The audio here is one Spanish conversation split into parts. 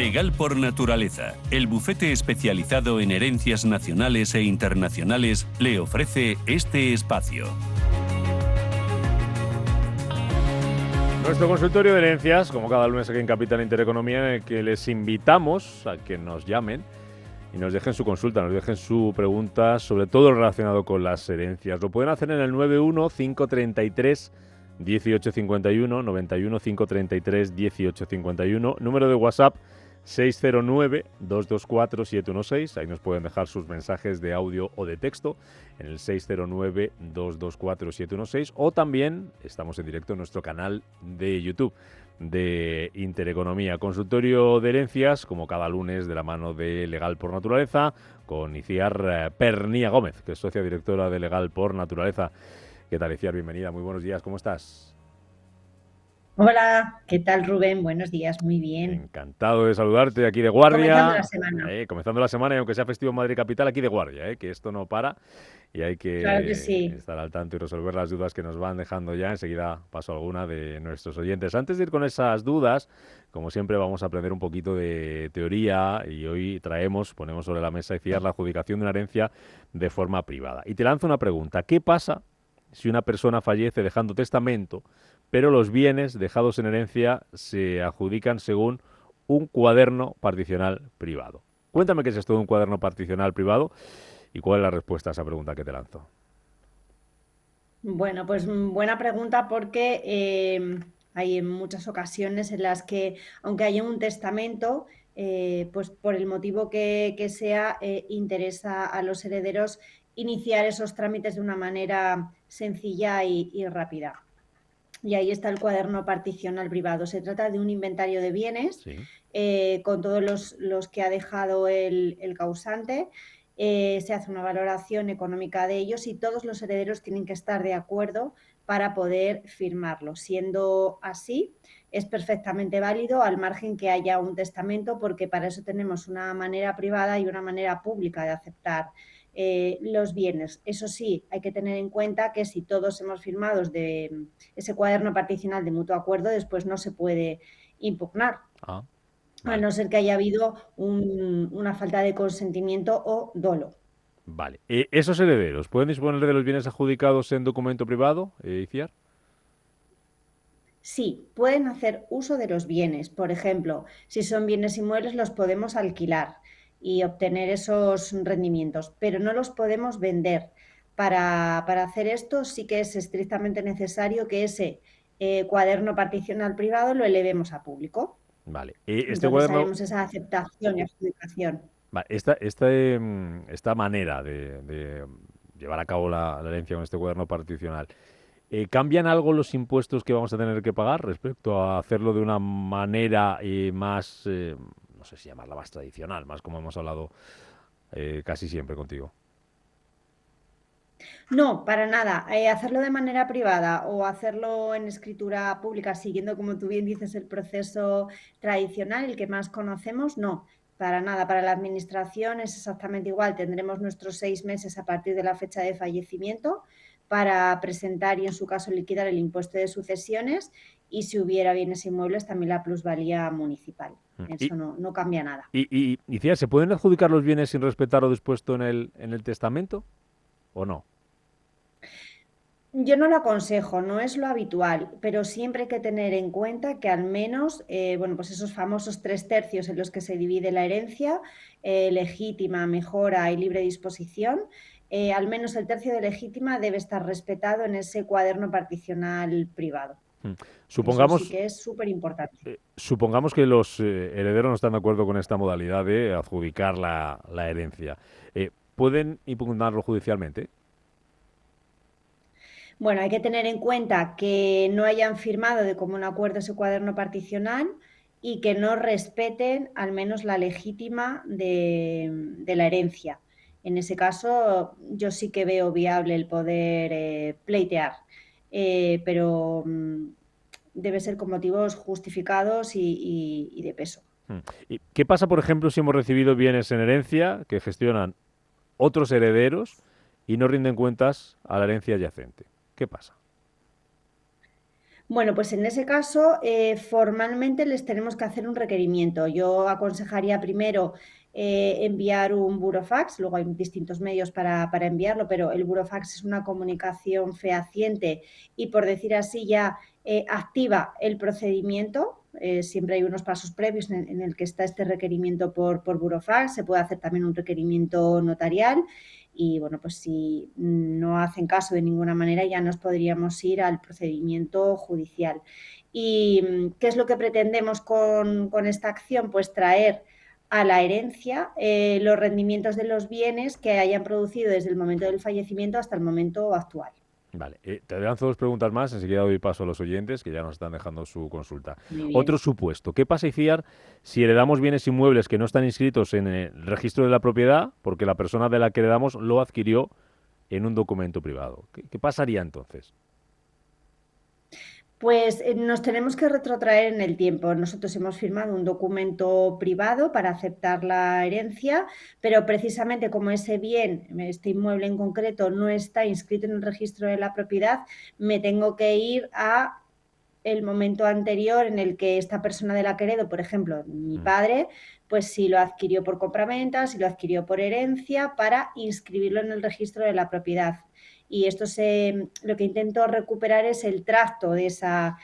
Legal por Naturaleza, el bufete especializado en herencias nacionales e internacionales, le ofrece este espacio. Nuestro consultorio de herencias, como cada lunes aquí en Capital Intereconomía, en el que les invitamos a que nos llamen y nos dejen su consulta, nos dejen su pregunta sobre todo relacionado con las herencias. Lo pueden hacer en el 91 533 1851, 91 533 1851, número de WhatsApp 609 224 716. Ahí nos pueden dejar sus mensajes de audio o de texto en el 609 224 716, o también estamos en directo en nuestro canal de YouTube de Intereconomía. Consultorio de herencias, como cada lunes, de la mano de Legal por Naturaleza, con Iciar Pernía Gómez, que es socia directora de Legal por Naturaleza. ¿Qué tal, Iciar? Bienvenida, muy buenos días, ¿cómo estás? Hola, ¿qué tal, Rubén? Buenos días, muy bien. Encantado de saludarte aquí de guardia. Comenzando la semana. Comenzando la semana, y aunque sea festivo en Madrid Capital, aquí de guardia, que esto no para y hay que Claro que sí. estar al tanto y resolver las dudas que nos van dejando ya. Enseguida paso a alguna de nuestros oyentes. Antes de ir con esas dudas, como siempre, vamos a aprender un poquito de teoría y hoy ponemos sobre la mesa, Iciar, la adjudicación de una herencia de forma privada. Y te lanzo una pregunta. ¿Qué pasa si una persona fallece dejando testamento, pero los bienes dejados en herencia se adjudican según un cuaderno particional privado? Cuéntame qué es esto de un cuaderno particional privado y cuál es la respuesta a esa pregunta que te lanzo. Bueno, pues buena pregunta porque hay en muchas ocasiones en las que, aunque haya un testamento, pues por el motivo que sea, interesa a los herederos iniciar esos trámites de una manera sencilla y rápida. Y ahí está el cuaderno particional privado. Se trata de un inventario de bienes, Sí. con todos los que ha dejado el causante. Se hace una valoración económica de ellos y todos los herederos tienen que estar de acuerdo para poder firmarlo. Siendo así, es perfectamente válido al margen que haya un testamento, porque para eso tenemos una manera privada y una manera pública de aceptar los bienes. Eso sí, hay que tener en cuenta que si todos hemos firmado de ese cuaderno particional de mutuo acuerdo, después no se puede impugnar. Ah, A vale. no ser que haya habido una falta de consentimiento o dolo. Vale. ¿Esos herederos pueden disponer de los bienes adjudicados en documento privado, Iciar? Sí, pueden hacer uso de los bienes. Por ejemplo, si son bienes inmuebles, los podemos alquilar y obtener esos rendimientos, pero no los podemos vender. Para hacer esto sí que es estrictamente necesario que ese cuaderno particional privado lo elevemos a público. Vale. Este Entonces cuaderno, haremos esa aceptación y adjudicación. vale, esta manera de llevar a cabo la herencia con este cuaderno particional, ¿cambian algo los impuestos que vamos a tener que pagar respecto a hacerlo de una manera más, no sé si llamarla más tradicional, más como hemos hablado casi siempre contigo? No, para nada. Hacerlo de manera privada o hacerlo en escritura pública, siguiendo, como tú bien dices, el proceso tradicional, el que más conocemos, no, para nada. Para la administración es exactamente igual. Tendremos nuestros 6 meses a partir de la fecha de fallecimiento para presentar y, en su caso, liquidar el impuesto de sucesiones, y si hubiera bienes inmuebles, también la plusvalía municipal. Y, Eso no cambia nada. Iciar, ¿se pueden adjudicar los bienes sin respetar lo dispuesto en el testamento o no? Yo no lo aconsejo, no es lo habitual, pero siempre hay que tener en cuenta que al menos, bueno, pues esos famosos 3/3 en los que se divide la herencia, legítima, mejora y libre disposición, al menos el tercio de legítima debe estar respetado en ese cuaderno particional privado. Mm. Eso sí Supongamos, que es súper importante. supongamos que los herederos no están de acuerdo con esta modalidad de adjudicar la herencia. ¿Pueden impugnarlo judicialmente? Bueno, hay que tener en cuenta que no hayan firmado de común acuerdo ese cuaderno particional y que no respeten al menos la legítima de la herencia. En ese caso, yo sí que veo viable el poder pleitear, pero debe ser con motivos justificados y de peso. Mm. ¿Y qué pasa, por ejemplo, si hemos recibido bienes en herencia que gestionan otros herederos y no rinden cuentas a la herencia yacente? ¿Qué pasa? Bueno, pues en ese caso, formalmente les tenemos que hacer un requerimiento. Yo aconsejaría primero enviar un burofax, luego hay distintos medios para enviarlo, pero el burofax es una comunicación fehaciente y, por decir así, ya activa el procedimiento. Siempre hay unos pasos previos en el que está este requerimiento por burofax. Se puede hacer también un requerimiento notarial. Y bueno, pues si no hacen caso de ninguna manera, ya nos podríamos ir al procedimiento judicial. ¿Y qué es lo que pretendemos con esta acción? Pues traer a la herencia los rendimientos de los bienes que hayan producido desde el momento del fallecimiento hasta el momento actual. Vale, te lanzo dos preguntas más, enseguida doy paso a los oyentes que ya nos están dejando su consulta. Muy bien. Otro supuesto, ¿qué pasa, Iciar, si heredamos bienes inmuebles que no están inscritos en el registro de la propiedad porque la persona de la que heredamos lo adquirió en un documento privado? ¿Qué pasaría entonces? Pues nos tenemos que retrotraer en el tiempo. Nosotros hemos firmado un documento privado para aceptar la herencia, pero precisamente como ese bien, este inmueble en concreto, no está inscrito en el registro de la propiedad, me tengo que ir a el momento anterior en el que esta persona de la que heredo, por ejemplo, mi padre, pues si lo adquirió por compraventa, si lo adquirió por herencia, para inscribirlo en el registro de la propiedad. Y esto lo que intento recuperar es el tracto de esa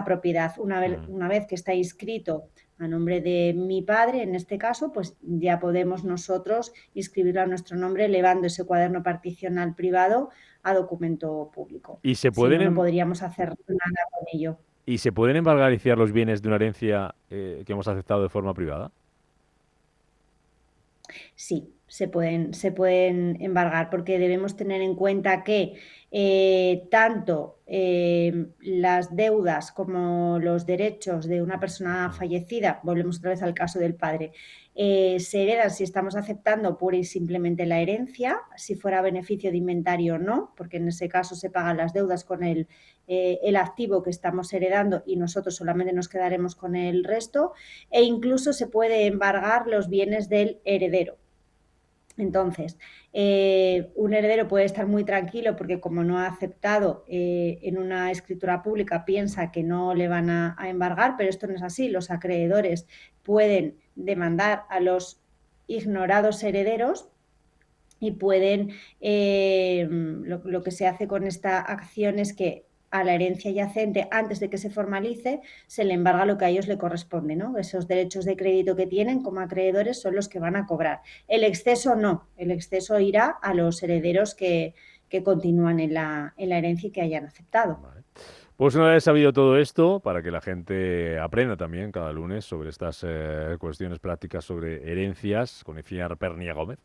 propiedad. Una vez que está inscrito a nombre de mi padre, en este caso, pues ya podemos nosotros inscribirlo a nuestro nombre, elevando ese cuaderno particional privado a documento público. ¿Y se Si no, pueden, no podríamos hacer nada con ello. ¿Y se pueden embargariciar los bienes de una herencia que hemos aceptado de forma privada? Sí, se pueden embargar, porque debemos tener en cuenta que tanto las deudas como los derechos de una persona fallecida, volvemos otra vez al caso del padre, se heredan si estamos aceptando pura y simplemente la herencia, si fuera beneficio de inventario no, porque en ese caso se pagan las deudas con el activo que estamos heredando y nosotros solamente nos quedaremos con el resto, e incluso se puede embargar los bienes del heredero. Entonces, un heredero puede estar muy tranquilo porque como no ha aceptado en una escritura pública, piensa que no le van a embargar, pero esto no es así. Los acreedores pueden demandar a los ignorados herederos y pueden, lo que se hace con esta acción es que a la herencia yacente, antes de que se formalice, se le embarga lo que a ellos le corresponde, ¿no? Esos derechos de crédito que tienen como acreedores son los que van a cobrar. El exceso no, el exceso irá a los herederos que continúan en la herencia y que hayan aceptado. Vale. Pues una vez sabido todo esto, para que la gente aprenda también cada lunes sobre estas cuestiones prácticas sobre herencias, con Iciar Pernia Gómez,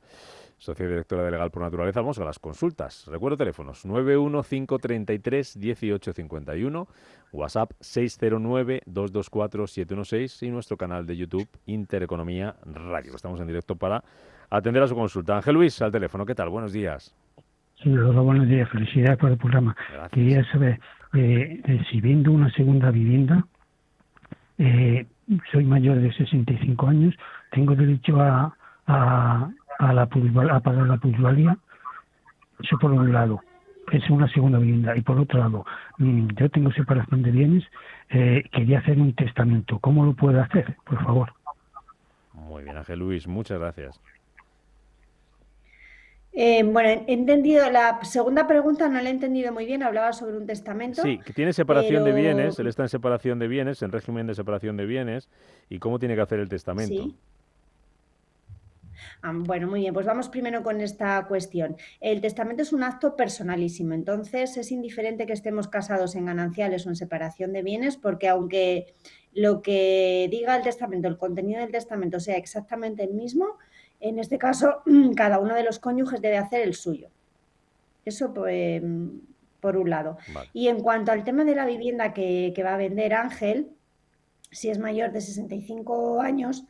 socia y directora de Legal por Naturaleza, vamos a las consultas. Recuerdo teléfonos 915331851, WhatsApp 609224716 y nuestro canal de YouTube Intereconomía Radio. Estamos en directo para atender a su consulta. Ángel Luis, al teléfono, ¿qué tal? Buenos días. Sí, hola, buenos días, felicidades por el programa. Gracias. Quería saber, si vendo una segunda vivienda, soy mayor de 65 años, tengo derecho a pagar la plusvalía. Eso por un lado, es una segunda vivienda. Y por otro lado, yo tengo separación de bienes, quería hacer un testamento. ¿Cómo lo puedo hacer, por favor? Muy bien, Ángel Luis, muchas gracias. Bueno, he entendido la segunda pregunta, no la he entendido muy bien, hablaba sobre un testamento. Sí, que tiene separación de pero... bienes, él está en separación de bienes, en régimen de separación de bienes, y cómo tiene que hacer el testamento. Sí. Bueno, muy bien, pues vamos primero con esta cuestión. El testamento es un acto personalísimo, entonces es indiferente que estemos casados en gananciales o en separación de bienes, porque aunque lo que diga el testamento, el contenido del testamento sea exactamente el mismo, en este caso cada uno de los cónyuges debe hacer el suyo. Eso pues, por un lado. Vale. Y en cuanto al tema de la vivienda que va a vender Ángel, si es mayor de 65 años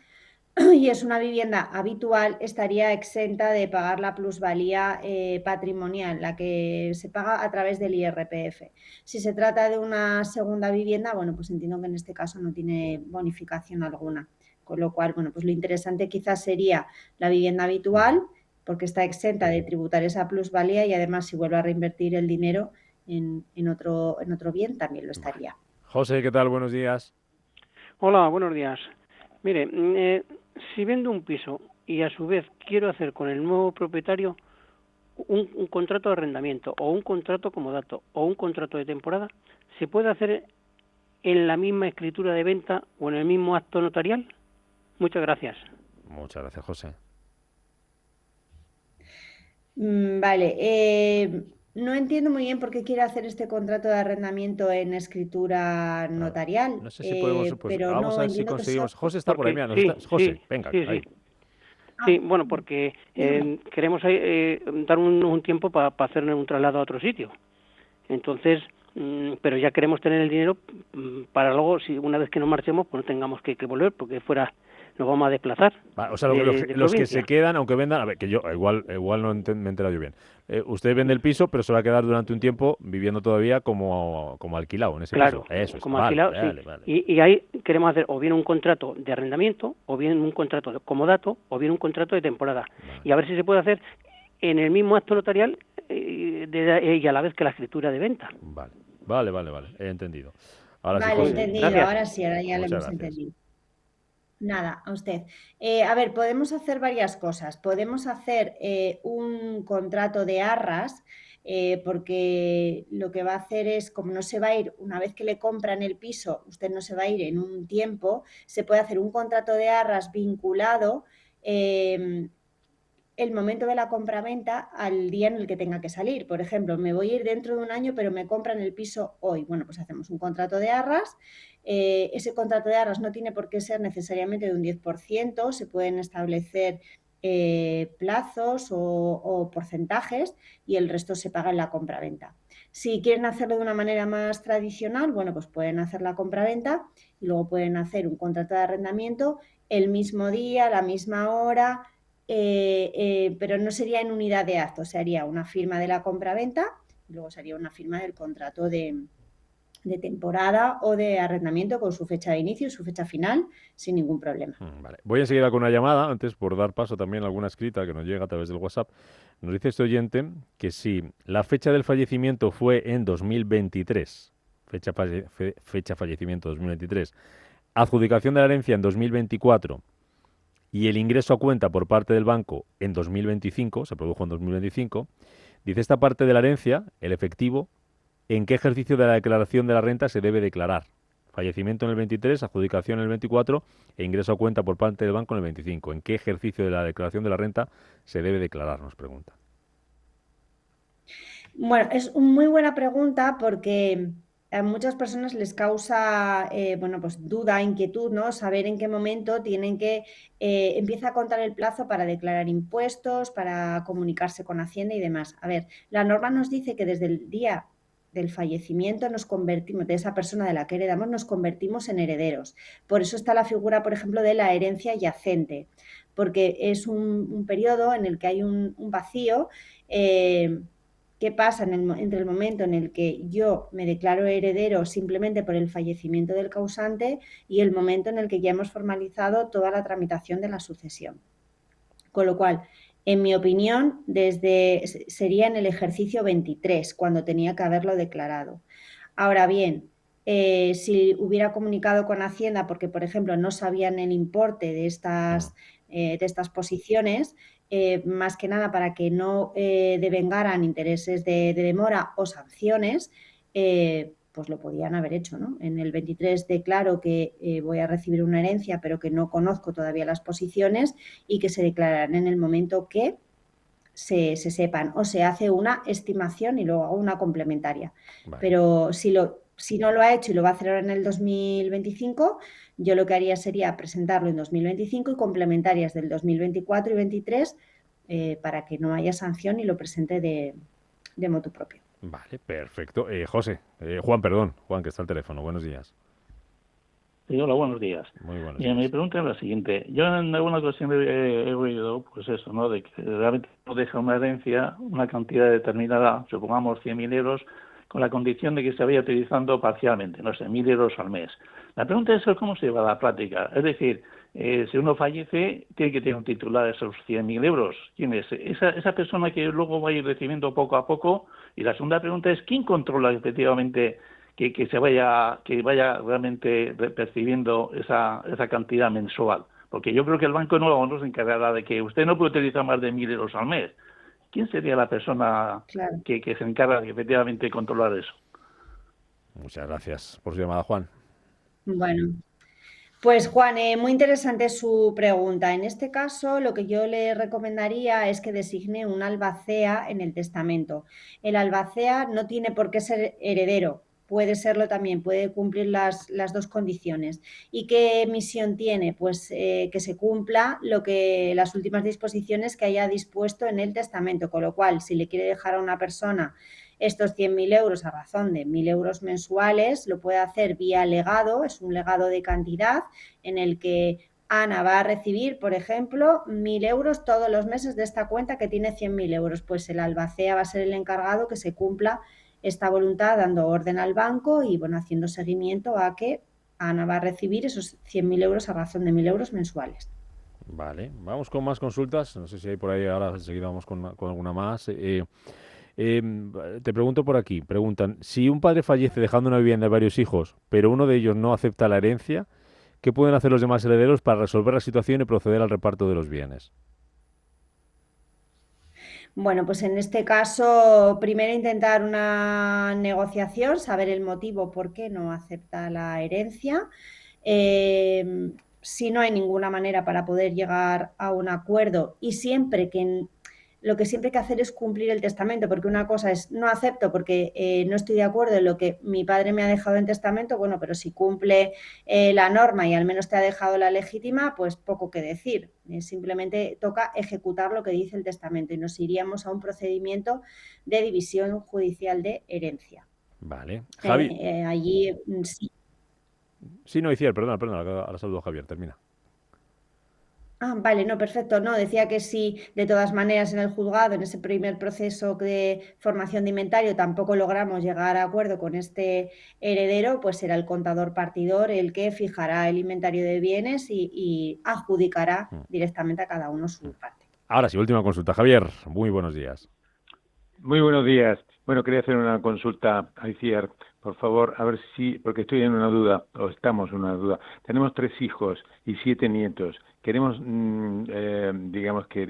y es una vivienda habitual, estaría exenta de pagar la plusvalía patrimonial, la que se paga a través del IRPF. Si se trata de una segunda vivienda, bueno, pues entiendo que en este caso no tiene bonificación alguna. Con lo cual, bueno, pues lo interesante quizás sería la vivienda habitual, porque está exenta de tributar esa plusvalía y además si vuelve a reinvertir el dinero en otro bien, también lo estaría. José, ¿qué tal? Buenos días. Hola, buenos días. Mire, si vendo un piso y a su vez quiero hacer con el nuevo propietario un contrato de arrendamiento o un contrato comodato o un contrato de temporada, ¿se puede hacer en la misma escritura de venta o en el mismo acto notarial? Muchas gracias. Muchas gracias, José. Vale, no entiendo muy bien por qué quiere hacer este contrato de arrendamiento en escritura Claro. notarial, No sé si podemos, pues pero vamos a no ver si entiendo que sea... conseguimos. José está por ahí, Porque mira, sí, José, venga, sí. ahí. Sí, Ah, bueno, porque dígame. queremos dar un tiempo para hacer un traslado a otro sitio. Entonces, pero ya queremos tener el dinero para luego, si una vez que nos marchemos, pues no tengamos que volver, porque fuera nos vamos a desplazar O sea, de los que se provincia. quedan, aunque vendan, a ver, que yo igual no me he enterado yo bien. Usted vende el piso, pero se va a quedar durante un tiempo viviendo todavía como alquilado en ese piso. Claro, Eso es. como Vale, alquilado, sí. vale. Y ahí queremos hacer o bien un contrato de arrendamiento, o bien un contrato de comodato, o bien un contrato de temporada. Vale. Y a ver si se puede hacer en el mismo acto notarial y a la vez que la escritura de venta. Vale. He entendido. Ahora sí, Vale, Muy José. bien, entendido. gracias. Ahora sí, ahora ya lo Muchas hemos gracias. entendido. Nada, a usted. A ver, podemos hacer varias cosas. Podemos hacer un contrato de arras, porque lo que va a hacer es, como no se va a ir, una vez que le compran el piso, usted no se va a ir en un tiempo, se puede hacer un contrato de arras vinculado el momento de la compraventa al día en el que tenga que salir. Por ejemplo, me voy a ir dentro de un año, pero me compran el piso hoy. Bueno, pues hacemos un contrato de arras. Ese contrato de arras no tiene por qué ser necesariamente de un 10%, se pueden establecer plazos o porcentajes y el resto se paga en la compraventa. Si quieren hacerlo de una manera más tradicional, bueno, pues pueden hacer la compraventa y luego pueden hacer un contrato de arrendamiento el mismo día, la misma hora, pero no sería en unidad de actos, se haría una firma de la compraventa y luego sería una firma del contrato de temporada o de arrendamiento con su fecha de inicio y su fecha final sin ningún problema. Vale. Voy enseguida con una llamada, antes por dar paso también a alguna escrita que nos llega a través del WhatsApp. Nos dice este oyente que si la fecha del fallecimiento fue en 2023, fecha fallecimiento 2023, adjudicación de la herencia en 2024 y el ingreso a cuenta por parte del banco en 2025, se produjo en 2025, dice esta parte de la herencia, el efectivo, ¿en qué ejercicio de la declaración de la renta se debe declarar? Fallecimiento en el 23, adjudicación en el 24 e ingreso a cuenta por parte del banco en el 25. ¿En qué ejercicio de la declaración de la renta se debe declarar? Nos pregunta. Bueno, es una muy buena pregunta porque a muchas personas les causa pues duda, inquietud, ¿no? Saber en qué momento tienen que empieza a contar el plazo para declarar impuestos, para comunicarse con Hacienda y demás. A ver, la norma nos dice que desde el día del fallecimiento nos convertimos, de esa persona de la que heredamos, nos convertimos en herederos. Por eso está la figura, por ejemplo, de la herencia yacente, porque es un periodo en el que hay un vacío. ¿Qué pasa entre el momento en el que yo me declaro heredero simplemente por el fallecimiento del causante y el momento en el que ya hemos formalizado toda la tramitación de la sucesión? Con lo cual, en mi opinión, sería en el ejercicio 23, cuando tenía que haberlo declarado. Ahora bien, si hubiera comunicado con Hacienda porque, por ejemplo, no sabían el importe de estas posiciones, más que nada para que no devengaran intereses de demora o sanciones, pues lo podían haber hecho, ¿no? En el 23 declaro que voy a recibir una herencia, pero que no conozco todavía las posiciones y que se declararán en el momento que se sepan, o se hace una estimación y luego hago una complementaria. Vale. Pero si no lo ha hecho y lo va a hacer ahora en el 2025, yo lo que haría sería presentarlo en 2025 y complementarias del 2024 y 2023 para que no haya sanción y lo presente de motu propio. Vale, perfecto. Juan, que está al teléfono. Buenos días. Sí, hola, buenos días. Muy buenos días. días. Mi pregunta es la siguiente. Yo en alguna ocasión he oído, pues eso, ¿no? De que realmente no deja una herencia, una cantidad determinada, supongamos 100.000 euros, con la condición de que se vaya utilizando parcialmente, no sé, 1.000 euros al mes. La pregunta es cómo se lleva a la práctica. Es decir, si uno fallece, tiene que tener un titular de esos 100.000 euros. ¿Quién es? Esa persona que luego va a ir recibiendo poco a poco. Y la segunda pregunta es, ¿quién controla efectivamente que vaya realmente percibiendo esa cantidad mensual. Porque yo creo que el banco no se encargará de que usted no puede utilizar más de 1.000 euros al mes. ¿Quién sería la persona que se encarga de efectivamente controlar eso? Muchas gracias por su llamada, Juan. Bueno, pues Juan, muy interesante su pregunta. En este caso, lo que yo le recomendaría es que designe un albacea en el testamento. El albacea no tiene por qué ser heredero, puede serlo también, puede cumplir las dos condiciones. ¿Y qué misión tiene? Pues que se cumpla las últimas disposiciones que haya dispuesto en el testamento, con lo cual, si le quiere dejar a una persona estos 100.000 euros a razón de 1.000 euros mensuales, lo puede hacer vía legado, es un legado de cantidad en el que Ana va a recibir, por ejemplo, 1.000 euros todos los meses de esta cuenta que tiene 100.000 euros. Pues el albacea va a ser el encargado que se cumpla esta voluntad, dando orden al banco y haciendo seguimiento a que Ana va a recibir esos 100.000 euros a razón de 1.000 euros mensuales. Vale, vamos con más consultas. No sé si hay por ahí, ahora enseguida vamos con alguna más. Te pregunto por aquí, preguntan, si un padre fallece dejando una vivienda de varios hijos, pero uno de ellos no acepta la herencia, ¿qué pueden hacer los demás herederos para resolver la situación y proceder al reparto de los bienes? Bueno, pues en este caso, primero intentar una negociación, saber el motivo por qué no acepta la herencia. Si no hay ninguna manera para poder llegar a un acuerdo y lo que siempre hay que hacer es cumplir el testamento, porque una cosa es no acepto porque no estoy de acuerdo en lo que mi padre me ha dejado en testamento, bueno, pero si cumple la norma y al menos te ha dejado la legítima, pues poco que decir. Simplemente toca ejecutar lo que dice el testamento y nos iríamos a un procedimiento de división judicial de herencia. Vale. Javi. Allí sí. Sí, no, Iciar, perdona, ahora saludo a Javier, termina. Vale, no, perfecto. No, decía que si de todas maneras en el juzgado, en ese primer proceso de formación de inventario, tampoco logramos llegar a acuerdo con este heredero, pues será el contador partidor el que fijará el inventario de bienes y adjudicará directamente a cada uno su parte. Ahora sí, última consulta. Javier, muy buenos días. Muy buenos días. Bueno, quería hacer una consulta a Iciar, por favor, a ver porque estoy en una duda, o estamos en una duda. Tenemos 3 hijos y 7 nietos. Queremos, digamos que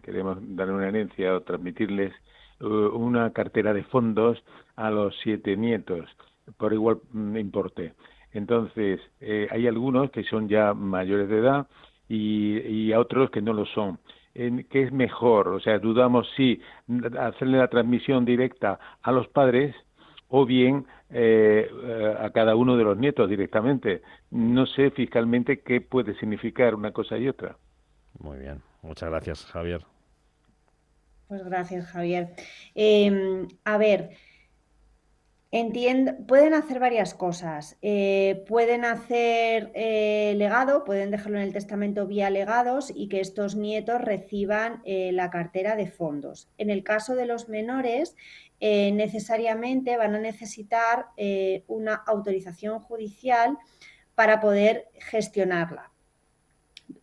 queremos darle una herencia o transmitirles una cartera de fondos a los 7 nietos, por igual importe. Entonces, hay algunos que son ya mayores de edad y a otros que no lo son. ¿Qué es mejor? O sea, dudamos si hacerle la transmisión directa a los padres o bien a cada uno de los nietos directamente. No sé fiscalmente qué puede significar una cosa y otra. Muy bien, muchas gracias, Javier. Pues gracias, Javier. A ver, pueden hacer varias cosas. Pueden hacer legado, pueden dejarlo en el testamento vía legados y que estos nietos reciban la cartera de fondos. En el caso de los menores, necesariamente van a necesitar una autorización judicial para poder gestionarla.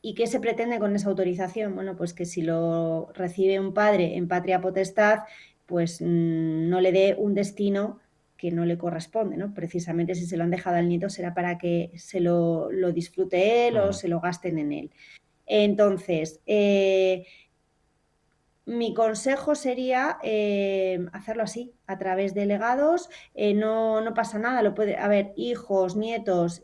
¿Y qué se pretende con esa autorización? Bueno, pues que si lo recibe un padre en patria potestad, pues no le dé un destino que no le corresponde, ¿no? Precisamente si se lo han dejado al nieto será para que se lo disfrute él o se lo gasten en él. Entonces, mi consejo sería hacerlo así, a través de legados. No pasa nada, hijos, nietos,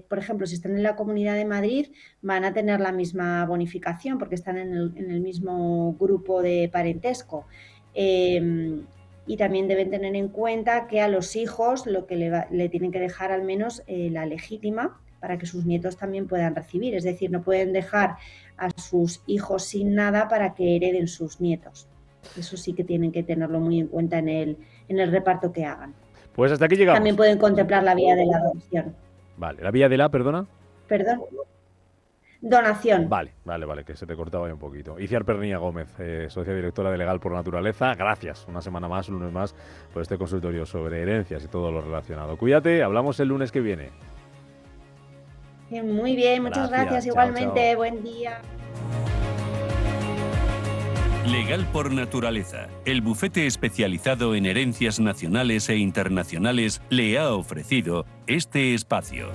por ejemplo, si están en la Comunidad de Madrid, van a tener la misma bonificación porque están en el mismo grupo de parentesco. Y también deben tener en cuenta que a los hijos lo que le tienen que dejar al menos la legítima para que sus nietos también puedan recibir. Es decir, no pueden dejar a sus hijos sin nada para que hereden sus nietos. Eso sí que tienen que tenerlo muy en cuenta en el reparto que hagan. Pues hasta aquí llegamos. También pueden contemplar la vía de la donación. Vale, ¿la vía de la, perdona? ¿Perdón? Donación. Vale, que se te cortaba ya un poquito. Iciar Pernilla Gómez, socia directora de Legal por Naturaleza. Gracias, una semana más, un lunes más, por este consultorio sobre herencias y todo lo relacionado. Cuídate, hablamos el lunes que viene. Muy bien, muchas gracias. Igualmente, chao. Buen día. Legal por naturaleza. El bufete especializado en herencias nacionales e internacionales le ha ofrecido este espacio.